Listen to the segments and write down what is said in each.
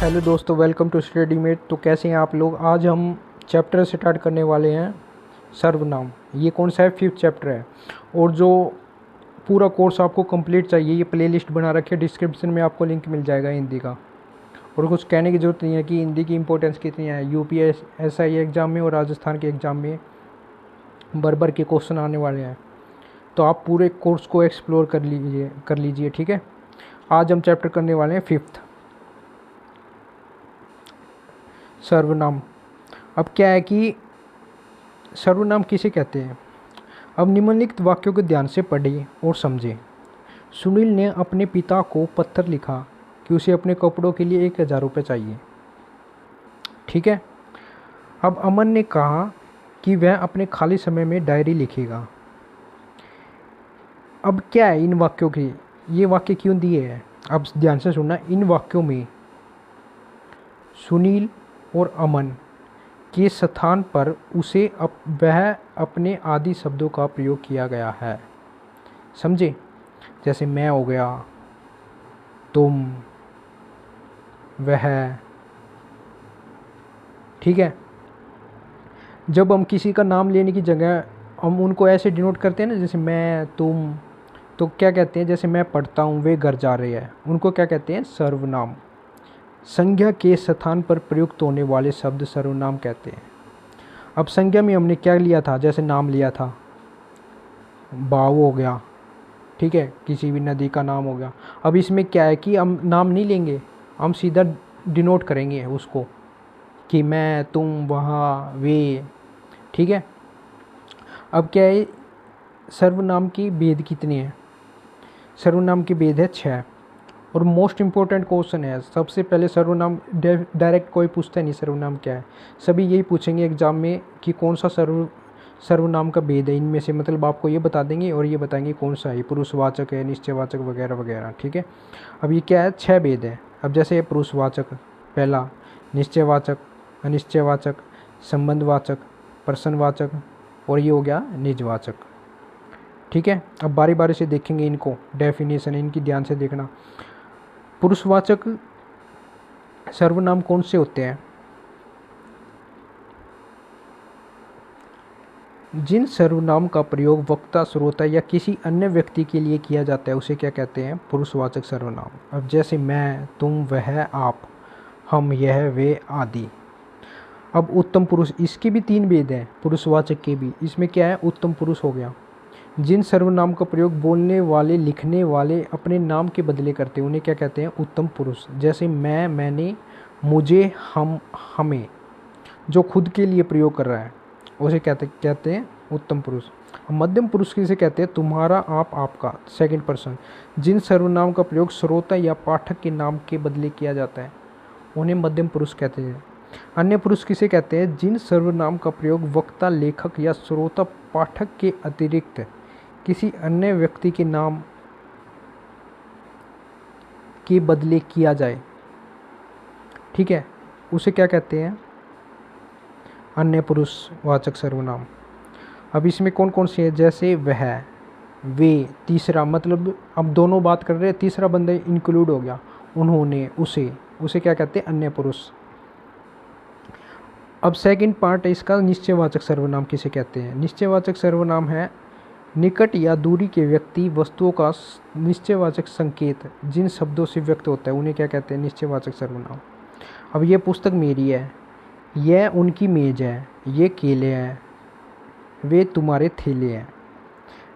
Hello दोस्तों, welcome to study met. तो कैसे हैं आप लोग। आज हम चैप्टर स्टार्ट करने वाले हैं सर्वनाम। ये कौन सा है, 5th चैप्टर है। और जो पूरा कोर्स आपको कंप्लीट चाहिए, ये प्लेलिस्ट बना रखी है, डिस्क्रिप्शन में आपको लिंक मिल जाएगा हिंदी का। और कुछ कहने की ज़रूरत नहीं है कि हिंदी की इंपॉर्टेंस कितनी है। UPSSI एग्ज़ाम में और राजस्थान के एग्ज़ाम में भर के क्वेश्चन आने वाले हैं। तो आप पूरे कोर्स को एक्सप्लोर कर लीजिए, ठीक है। आज हम चैप्टर करने वाले हैं 5th, सर्वनाम। अब क्या है कि सर्वनाम किसे कहते हैं। अब निम्नलिखित वाक्यों को ध्यान से पढ़िए और समझें। सुनील ने अपने पिता को पत्र लिखा कि उसे अपने कपड़ों के लिए 1000 रुपये चाहिए, ठीक है। अब अमन ने कहा कि वह अपने खाली समय में डायरी लिखेगा। अब क्या है इन वाक्यों के, ये वाक्य क्यों दिए हैं, अब ध्यान से सुनना। इन वाक्यों में सुनील और अमन के स्थान पर उसे वह अपने आदि शब्दों का प्रयोग किया गया है, समझे। जैसे मैं हो गया, तुम, वह, ठीक है। जब हम किसी का नाम लेने की जगह हम उनको ऐसे डिनोट करते हैं ना, जैसे मैं, तुम, तो क्या कहते हैं। जैसे मैं पढ़ता हूँ, वे घर जा रहे हैं, उनको क्या कहते हैं, सर्वनाम। संज्ञा के स्थान पर प्रयुक्त होने वाले शब्द सर्वनाम कहते हैं। अब संज्ञा में हमने क्या लिया था, जैसे नाम लिया था, बाव हो गया, ठीक है, किसी भी नदी का नाम हो गया। अब इसमें क्या है कि हम नाम नहीं लेंगे, हम सीधा डिनोट करेंगे उसको कि मैं, तुम, वहाँ, वे, ठीक है। अब क्या है, सर्वनाम की भेद कितने हैं। सर्वनाम की भेद है 6। और मोस्ट इम्पोर्टेंट क्वेश्चन है। सबसे पहले सर्वनाम डायरेक्ट कोई पूछता नहीं सर्वनाम क्या है, सभी यही पूछेंगे एग्जाम में कि कौन सा सर्वनाम का भेद है इनमें से। मतलब आपको ये बता देंगे और ये बताएंगे कौन सा है, पुरुषवाचक है, निश्चयवाचक वगैरह वगैरह, ठीक है। अब ये क्या है, 6 भेद है। अब जैसे पुरुषवाचक पहला, निश्चयवाचक, अनिश्चयवाचक, संबंधवाचक, प्रश्नवाचक, और ये हो गया निजवाचक, ठीक है। अब बारी बारी से देखेंगे इनको, डेफिनेशन इनकी ध्यान से देखना। पुरुषवाचक सर्वनाम कौन से होते हैं, जिन सर्वनाम का प्रयोग वक्ता, श्रोता या किसी अन्य व्यक्ति के लिए किया जाता है उसे क्या कहते हैं, पुरुषवाचक सर्वनाम। अब जैसे मैं, तुम, वह, आप, हम, यह, वे आदि। अब उत्तम पुरुष, इसके भी 3 भेद हैं, पुरुषवाचक के भी। इसमें क्या है, उत्तम पुरुष हो गया। जिन सर्वनाम का प्रयोग बोलने वाले, लिखने वाले अपने नाम के बदले करते हैं उन्हें क्या कहते हैं, उत्तम पुरुष। जैसे मैं, मैंने, मुझे, हम, हमें, जो खुद के लिए प्रयोग कर रहा है उसे कहते हैं उत्तम पुरुष। मध्यम पुरुष किसे कहते हैं, तुम्हारा, आप, आपका, सेकंड पर्सन। जिन सर्वनाम का प्रयोग श्रोता या पाठक के नाम के बदले किया जाता है उन्हें मध्यम पुरुष कहते हैं। अन्य पुरुष किसे कहते हैं, जिन सर्वनाम का प्रयोग वक्ता, लेखक या श्रोता, पाठक के अतिरिक्त किसी अन्य व्यक्ति के नाम के बदले किया जाए, ठीक है, उसे क्या कहते हैं, अन्य पुरुषवाचक सर्वनाम। अब इसमें कौन कौन से हैं, जैसे वह, वे, तीसरा, मतलब अब दोनों बात कर रहे हैं, तीसरा बंदा इंक्लूड हो गया, उन्होंने, उसे क्या कहते हैं, अन्य पुरुष। अब सेकंड पार्ट है इसका, निश्चयवाचक सर्वनाम किसे कहते हैं। निश्चयवाचक सर्वनाम है निकट या दूरी के व्यक्ति, वस्तुओं का निश्चयवाचक संकेत जिन शब्दों से व्यक्त होता है उन्हें क्या कहते हैं, निश्चयवाचक सर्वनाम। अब ये पुस्तक मेरी है, यह उनकी मेज है, ये केले हैं, वे तुम्हारे थैले हैं।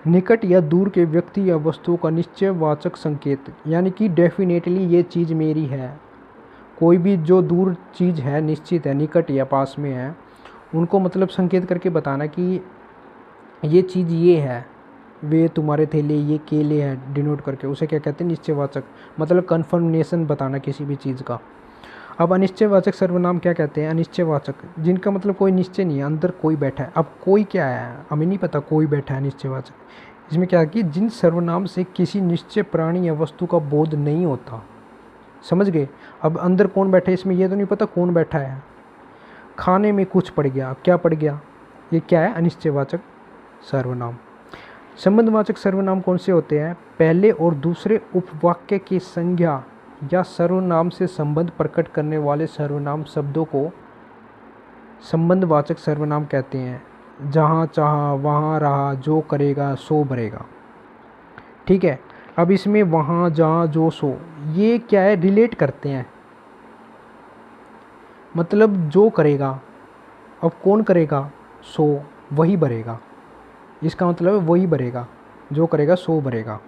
निकट या दूर के व्यक्ति या वस्तुओं का निश्चयवाचक संकेत, यानी कि डेफिनेटली ये चीज़ मेरी है। कोई भी जो दूर चीज़ है, निश्चित है, निकट या पास में है, उनको मतलब संकेत करके बताना कि ये चीज़ ये है, वे तुम्हारे थैले, ये केले हैं, डिनोट करके, उसे क्या कहते हैं, निश्चयवाचक। मतलब कन्फर्मेशन बताना किसी भी चीज़ का। अब अनिश्चयवाचक सर्वनाम क्या कहते हैं, अनिश्चयवाचक जिनका मतलब कोई निश्चय नहीं है, अंदर कोई बैठा है। अब कोई क्या है हमें नहीं पता, कोई बैठा है, निश्चयवाचक। इसमें क्या है कि जिन सर्वनाम से किसी निश्चय प्राणी या वस्तु का बोध नहीं होता, समझ गए। अब अंदर कौन बैठा है इसमें ये तो नहीं पता कौन बैठा है। खाने में कुछ पड़ गया, अब क्या पड़ गया, ये क्या है, अनिश्चयवाचक सर्वनाम। संबंधवाचक सर्वनाम कौन से होते हैं, पहले और दूसरे उपवाक्य की संज्ञा या सर्वनाम से संबंध प्रकट करने वाले सर्वनाम शब्दों को संबंधवाचक सर्वनाम कहते हैं। जहाँ चाहा, वहाँ रहा, जो करेगा सो भरेगा। ठीक है, अब इसमें वहाँ, जहाँ, जो, सो, ये क्या है, रिलेट करते हैं। मतलब जो करेगा, अब कौन करेगा, सो वही भरेगा। इसका मतलब है वही भरेगा, जो करेगा सो भरेगा।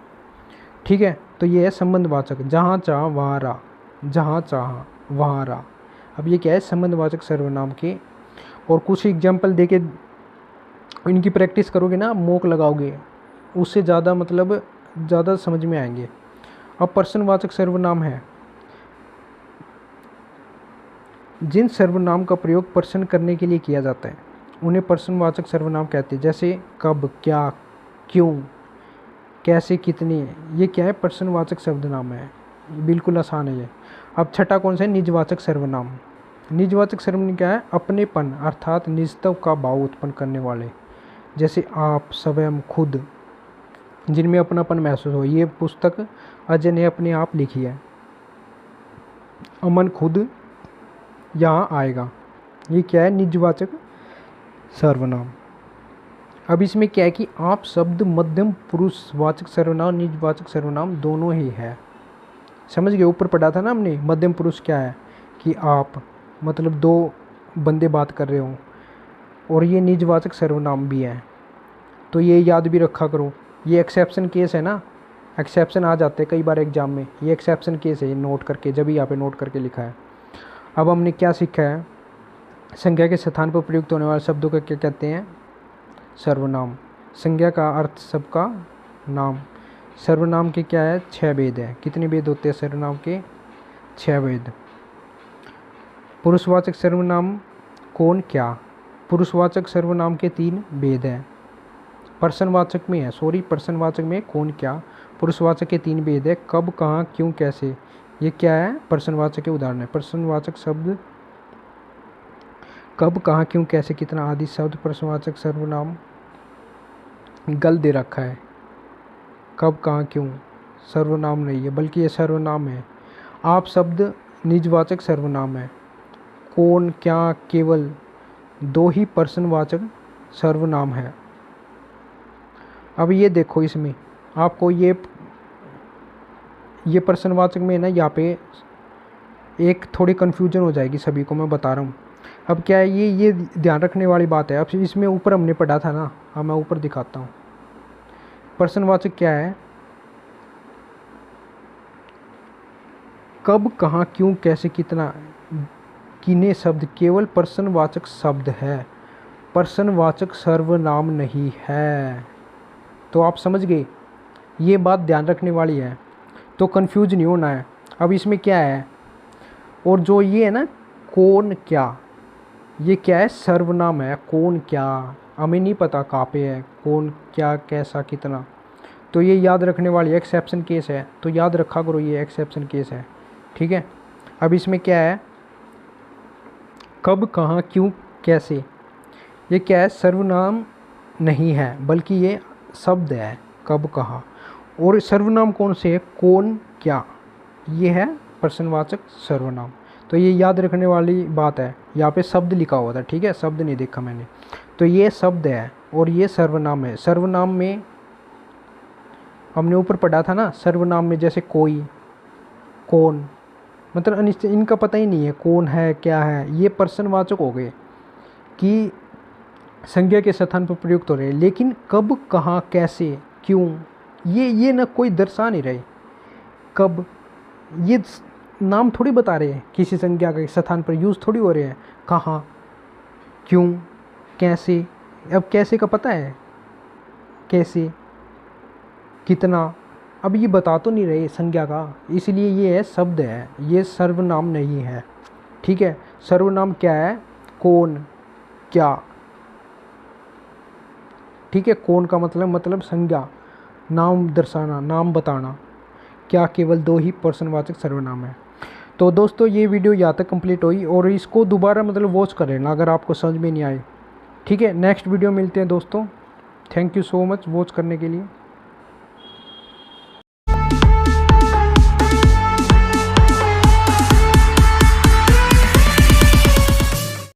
ठीक है, तो ये है संबंधवाचक। जहाँ चाह वहाँ रहा, जहाँ चाह वहाँ रहा। अब ये क्या है, संबंधवाचक सर्वनाम के। और कुछ एग्जाम्पल देके इनकी प्रैक्टिस करोगे ना, मॉक लगाओगे, उससे ज़्यादा मतलब ज़्यादा समझ में आएंगे। अब पर्सनवाचक सर्वनाम है, जिन सर्वनाम का प्रयोग पर्सन करने के लिए किया जाता है उन्हें पर्सनवाचक सर्वनाम कहते हैं। जैसे कब, क्या, क्यों, कैसे, कितने, ये क्या है, पर्सनवाचक सर्वनाम है। बिल्कुल आसान है ये। अब छठा कौन सा है, निजवाचक सर्वनाम। निजवाचक सर्वनाम क्या है, अपनेपन अर्थात निजत्व का भाव उत्पन्न करने वाले। जैसे आप, स्वयं, खुद, जिनमें अपनापन महसूस हो। ये पुस्तक अजय ने अपने आप लिखी है। अमन खुद यहाँ आएगा। ये क्या है, निजवाचक सर्वनाम। अब इसमें क्या है कि आप शब्द मध्यम पुरुषवाचक सर्वनाम, निजवाचक सर्वनाम दोनों ही है। समझ गए, ऊपर पढ़ा था ना हमने। मध्यम पुरुष क्या है कि आप, मतलब दो बंदे बात कर रहे हो, और ये निजवाचक सर्वनाम भी है। तो ये याद भी रखा करो। ये एक्सेप्शन केस है ना, एक्सेप्शन आ जाते हैं कई बार एग्जाम में। ये एक्सेप्शन केस है, ये नोट करके, जब यहाँ पे नोट करके लिखा है। अब हमने क्या सीखा है, संज्ञा के स्थान पर प्रयुक्त होने वाले शब्दों को क्या कहते हैं, सर्वनाम। संज्ञा का अर्थ सबका नाम। सर्वनाम के क्या है, 6 भेद है। कितने भेद होते हैं सर्वनाम के, 6 भेद। पुरुषवाचक सर्वनाम कौन, क्या। पुरुषवाचक सर्वनाम के 3 भेद हैं। पर्सनवाचक में है, पर्सनवाचक में कौन, क्या। पुरुषवाचक के 3 भेद है, कब, कहाँ, क्यों, कैसे। ये क्या है, पर्सनवाचक के उदाहरण है। पर्सनवाचक शब्द कब, कहाँ, क्यों, कैसे, कितना आदि शब्द पर्सनवाचक सर्वनाम गल दे रखा है। कब, कहाँ, क्यों सर्वनाम नहीं है, बल्कि ये सर्वनाम है। आप शब्द निजवाचक सर्वनाम है। कौन, क्या, केवल 2 ही पर्सनवाचक सर्वनाम है। अब ये देखो, इसमें आपको ये पर्सनवाचक में ना, यहाँ पे एक थोड़ी कन्फ्यूजन हो जाएगी सभी को, मैं बता रहा हूँ। अब क्या है, ये ध्यान रखने वाली बात है। अब इसमें ऊपर हमने पढ़ा था ना, हाँ मैं ऊपर दिखाता हूँ। पर्सनवाचक क्या है, कब, कहाँ, क्यों, कैसे, कितना, किन्ने शब्द केवल पर्सनवाचक शब्द है, पर्सनवाचक सर्वनाम नहीं है। तो आप समझ गए, ये बात ध्यान रखने वाली है, तो कंफ्यूज नहीं होना है। अब इसमें क्या है, और जो ये है ना, कौन, क्या, ये क्या है, सर्वनाम है। कौन, क्या, हमें नहीं पता कहाँ पे है, कौन, क्या, कैसा, कितना। तो ये याद रखने वाली एक्सेप्शन केस है, तो याद रखा करो, ये एक्सेप्शन केस है। ठीक है, अब इसमें क्या है, कब, कहाँ, क्यों, कैसे, ये क्या है, सर्वनाम नहीं है, बल्कि ये शब्द है। कब, कहाँ, और सर्वनाम कौन से है, कौन, क्या, ये है पर्सनवाचक सर्वनाम। तो ये याद रखने वाली बात है। यहाँ पे शब्द लिखा हुआ था, ठीक है, शब्द नहीं देखा मैंने। तो ये शब्द है और ये सर्वनाम है। सर्वनाम में हमने ऊपर पढ़ा था ना, सर्वनाम में जैसे कोई, कौन, मतलब अनिश्चित, इनका पता ही नहीं है कौन है, क्या है। ये पर्सनवाचक हो गए कि संज्ञा के स्थान पर प्रयुक्त हो रहे हैं। लेकिन कब, कहाँ, कैसे, क्यों, ये ना कोई दर्शा नहीं रहे। कब, ये नाम थोड़ी बता रहे हैं, किसी संज्ञा के स्थान पर यूज़ थोड़ी हो रहे हैं। कहाँ, क्यों, कैसे। अब कैसे का पता है, कैसे, कितना, अब ये बता तो नहीं रहे संज्ञा का, इसलिए ये है शब्द है, ये सर्वनाम नहीं है। ठीक है, सर्वनाम क्या है, कौन, क्या। ठीक है, कौन का मतलब संज्ञा, नाम दर्शाना, नाम बताना। क्या, केवल 2 ही पर्सनवाचक सर्वनाम है। तो दोस्तों ये वीडियो यहाँ तक कंप्लीट हुई, और इसको दोबारा मतलब वॉच कर लेना अगर आपको समझ में नहीं आए। ठीक है, नेक्स्ट वीडियो मिलते हैं दोस्तों। Thank you so much watch करने के लिए।